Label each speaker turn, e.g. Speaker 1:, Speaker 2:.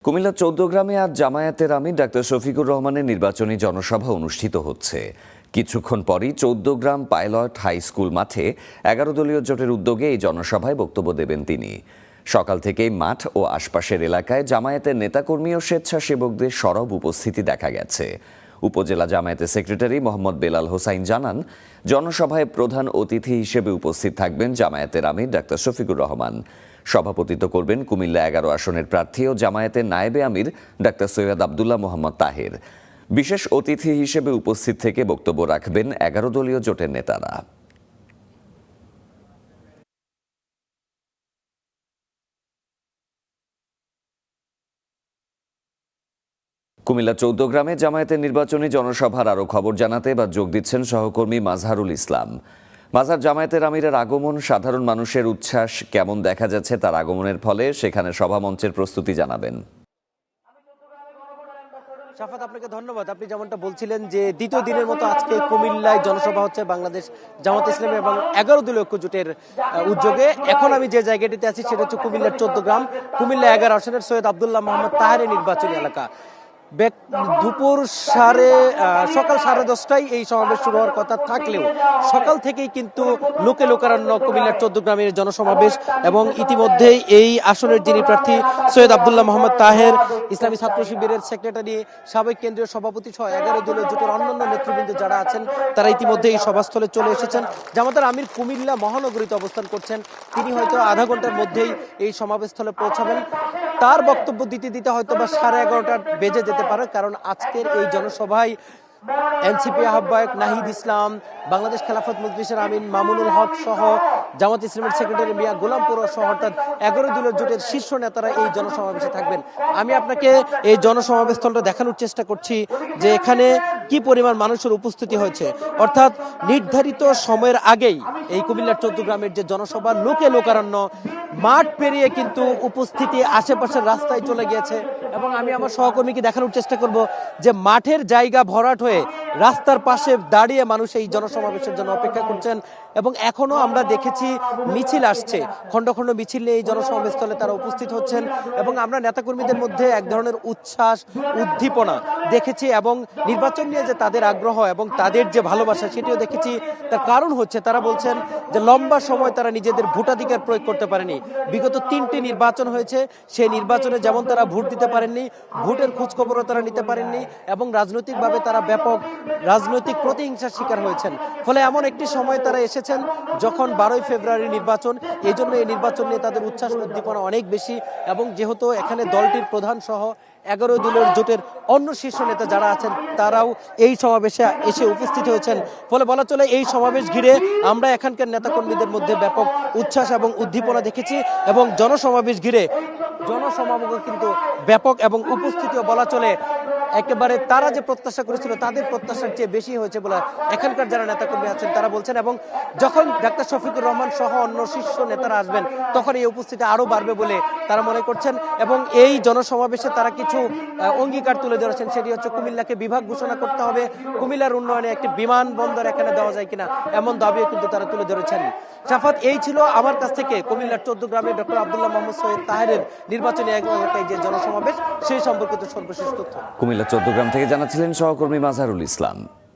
Speaker 1: কুমিল্লা ১৪ গ্রামে আজ জামায়াতের আমির ডাক্তার শফিকুর রহমানের নির্বাচনী জনসভা অনুষ্ঠিত হচ্ছে। কিছুক্ষণ পরই ১৪ গ্রাম পাইলট হাই স্কুল মাঠে ১১ দলীয় জোটের উদ্যোগে এই জনসভায় বক্তব্য দেবেন তিনি। সকাল থেকেই মাঠ ও আশপাশের এলাকায় জামায়াতের নেতাকর্মী ও স্বেচ্ছাসেবকদের সরব উপস্থিতি দেখা গেছে। উপজেলা জামায়াতের সেক্রেটারি মোহাম্মদ বেলাল হোসাইন জানান, জনসভায় প্রধান অতিথি হিসেবে উপস্থিত থাকবেন জামায়াতের আমির ডাক্তার শফিকুর রহমান। সভাপতিত্ব করবেন কুমিল্লা ১১ আসনের প্রার্থী ও জামায়াতের নায়েবে আমির ডাক্তার সৈয়দ আবদুল্লাহ মোহাম্মদ তাহের। বিশেষ অতিথি হিসেবে উপস্থিত থেকে বক্তব্য রাখবেন ১১ দলীয় জোটের নেতারা। কুমিল্লা ১৪ গ্রামে জামায়াতের নির্বাচনী জনসভার আরও খবর জানাতে বা যোগ দিচ্ছেন সহকর্মী মাজহারুল ইসলাম। মাজার, জামায়াতের আমিরের আগমন, সাধারণ মানুষের উচ্ছ্বাস কেমন দেখা যাচ্ছে তার আগমনের ফলে সেখানে সভামঞ্চের প্রস্তুতি জানাবেন।
Speaker 2: শাফাত, আপনাকে ধন্যবাদ। আপনি যেমনটা বলছিলেন যে দ্বিতীয় দিনের মতো আজকে কুমিল্লায় জনসভা হচ্ছে বাংলাদেশ জামাত ইসলামী এবং ১১ দলীয় ঐক্য জোটের উদ্যোগে। এখন আমি যে জায়গাটিতে আছি সেটা হচ্ছে কুমিল্লার ১৪ গ্রাম, কুমিল্লা ১১ আসনের সৈয়দ আবদুল্লাহ মোহাম্মদ তাহেরের নির্বাচনী এলাকা। দুপুর সকাল 10:30টায় এই সমাবেশ শুরু হওয়ার কথা থাকলেও সকাল থেকেই কিন্তু লোকে লোকারণ্য কুমিল্লার ১৪ গ্রামের জনসমাবেশ এবং ইতিমধ্যেই এই আসনের যিনি প্রার্থী সৈয়দ আবদুল্লাহ মোহাম্মদ তাহের, ইসলামী ছাত্র শিবিরের সেক্রেটারি, সাবেক কেন্দ্রীয় সভাপতি সহ ১১ দলীয় জোটের অন্যান্য নেতৃবৃন্দ যারা আছেন তারা ইতিমধ্যে এই সভাস্থলে চলে এসেছেন। জামাতের আমির কুমিল্লা মহানগরীতে অবস্থান করছেন, তিনি হয়তো আধা ঘন্টার মধ্যেই এই সমাবেশস্থলে পৌঁছাবেন। তার বক্তব্য দিতে হয়তো বা 11:30 বেজে যেতে পারে, কারণ আজকের এই জনসভায় এনসিপি আহ্বায়ক নাহিদ ইসলাম, বাংলাদেশ খেলাফত মজলিসের আমিন মামুনুল হক সহ জামাত ইসলামের সেক্রেটারি মিয়া গোলাম পৌর সহ অর্থাৎ ১১ দলীয় জোটের শীর্ষ নেতারা এই জনসমাবেশে থাকবেন। আমি আপনাকে এই জনসমাবেশ স্থলটা দেখানোর চেষ্টা করছি যে এখানে কি পরিমাণ মানুষের উপস্থিতি হয়েছে। অর্থাৎ নির্ধারিত সময়ের আগেই এই কুমিল্লার ১৪ গ্রামের যে জনসভা, লোকে লোকারণ্য, মাঠ পেরিয়ে কিন্তু উপস্থিতি আশেপাশের রাস্তায় চলে গিয়েছে। এবং আমি আমার সহকর্মীকে দেখানোর চেষ্টা করব যে মাঠের জায়গা ভরাট হয়ে রাস্তার পাশে দাঁড়িয়ে মানুষ এই জনসমাবেশের জন্য অপেক্ষা করছেন। এবং এখনো আমরা দেখেছি মিছিল আসছে, খন্ড খন্ড মিছিল নিয়ে এই জনসমাবেশ স্থলে তারা উপস্থিত হচ্ছেন এবং আমরা নেতাকর্মীদের মধ্যে এক ধরনের উচ্ছ্বাস, উদ্দীপনা দেখেছি এবং নির্বাচন নিয়ে যে তাদের আগ্রহ এবং তাদের যে ভালোবাসা সেটিও দেখেছি। তার কারণ হচ্ছে তারা বলছেন যে লম্বা সময় তারা নিজেদের ভোটাধিকার প্রয়োগ করতে পারেনি। বিগত 3টি নির্বাচন হয়েছে, সেই নির্বাচনে যেমন তারা ভোট দিতে পারেননি, ভোটের খোঁজখবরও তারা নিতে পারেননি এবং রাজনৈতিকভাবে তারা ব্যাপক রাজনৈতিক প্রতিহিংসার শিকার হয়েছেন। ফলে এমন একটি সময় তারা এসেছেন যখন 12ই ফেব্রুয়ারি নির্বাচন, এই জন্য এই নির্বাচন নিয়ে তাদের উচ্ছ্বাস উদ্দীপনা অনেক বেশি। এবং যেহেতু এখানে দলটির প্রধান সহ ১১ দলীয় জোটের অন্য শীর্ষ নেতা যারা আছেন তারাও এই সমাবেশে এসে উপস্থিত হয়েছেন, ফলে বলা চলে এই সমাবেশ ঘিরে আমরা এখানকার নেতাকর্মীদের মধ্যে ব্যাপক উচ্ছ্বাস এবং উদ্দীপনা দেখেছি। এবং জনসমাবেশ ঘিরে জনসমাগম কিন্তু ব্যাপক এবং উপস্থিতিও বলা চলে একেবারে তারা যে প্রত্যাশা করেছিল তাদের প্রত্যাশার চেয়ে বেশি হয়েছে বলে এখানকার যারা নেতাকর্মী আছেন তারা বলছেন। এবং যখন ডাক্তার শফিকুর রহমান সহ অন্য শীর্ষ নেতারা আসবেন তখন এই উপস্থিতি আরও বাড়বে বলে তারা মনে করছেন। এবং এই জনসমাবেশে তারা কিছু অঙ্গীকার তুলে ধরেছেন, সেটি হচ্ছে কুমিল্লাকে বিভাগ ঘোষণা করতে হবে, কুমিল্লার উন্নয়নে একটি বিমানবন্দর এখানে দেওয়া যায় কিনা এমন দাবিও কিন্তু তারা তুলে ধরেছেন। শাফাত, এই ছিল আমার কাছ থেকে কুমিল্লার ১৪ গ্রামে ডক্টর আবদুল্লাহ মোহাম্মদ সৈয়দ তাহেরের নির্বাচনী এলাকায় যে জনসমাবেশ সেই সম্পর্কিত সর্বশেষ তথ্য।
Speaker 1: কুমিল্লা ১৪ গ্রাম থেকে জানাচ্ছিলেন সহকর্মী মাজহারুল ইসলাম।